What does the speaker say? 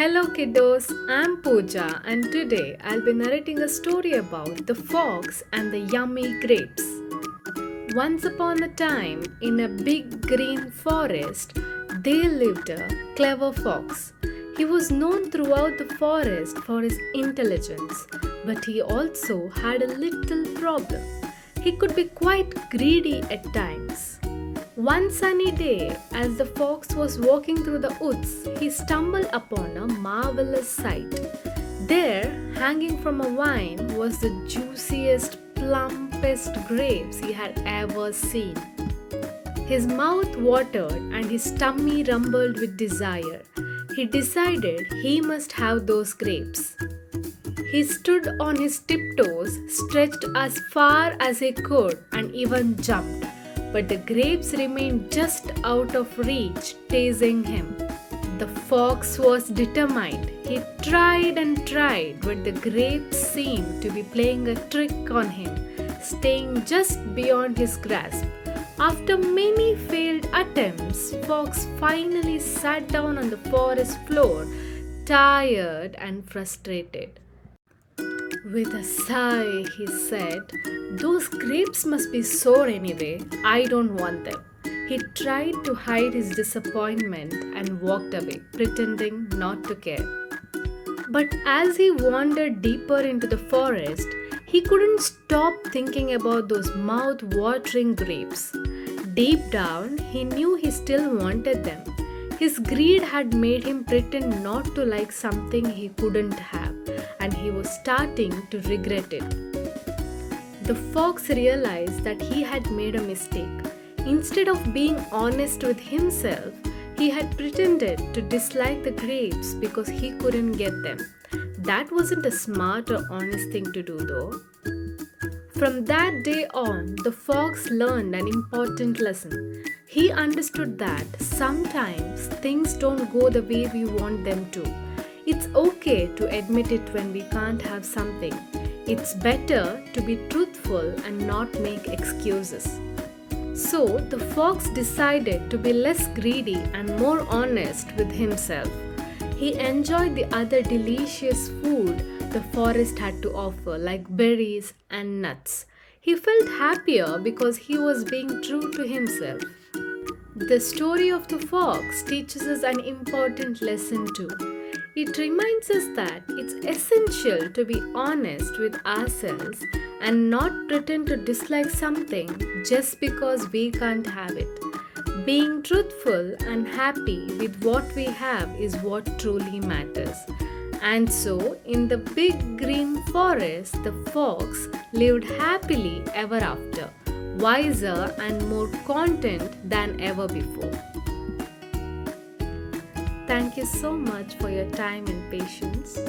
Hello kiddos, I'm Pooja and today I'll be narrating a story about the fox and the yummy grapes. Once upon a time, in a big green forest, there lived a clever fox. He was known throughout the forest for his intelligence, but he also had a little problem. He could be quite greedy at times. One sunny day, as the fox was walking through the woods, he stumbled upon a marvelous sight. There, hanging from a vine, was the juiciest, plumpest grapes he had ever seen. His mouth watered and his tummy rumbled with desire. He decided he must have those grapes. He stood on his tiptoes, stretched as far as he could, and even jumped. But the grapes remained just out of reach, teasing him. The fox was determined. He tried and tried, but the grapes seemed to be playing a trick on him, staying just beyond his grasp. After many failed attempts, Fox finally sat down on the forest floor, tired and frustrated. With a sigh, he said, "Those grapes must be sour anyway. I don't want them." He tried to hide his disappointment and walked away, pretending not to care. But as he wandered deeper into the forest, he couldn't stop thinking about those mouth-watering grapes. Deep down, he knew he still wanted them. His greed had made him pretend not to like something he couldn't have, and he was starting to regret it. The fox realized that he had made a mistake. Instead of being honest with himself, he had pretended to dislike the grapes because he couldn't get them. That wasn't a smart or honest thing to do, though. From that day on, the fox learned an important lesson. He understood that sometimes things don't go the way we want them to. It's okay to admit it when we can't have something. It's better to be truthful and not make excuses. So, the fox decided to be less greedy and more honest with himself. He enjoyed the other delicious food the forest had to offer, like berries and nuts. He felt happier because he was being true to himself. The story of the fox teaches us an important lesson too. It reminds us that it's essential to be honest with ourselves and not pretend to dislike something just because we can't have it. Being truthful and happy with what we have is what truly matters. And so, in the big green forest, the fox lived happily ever after, wiser and more content than ever before. Thank you so much for your time and patience.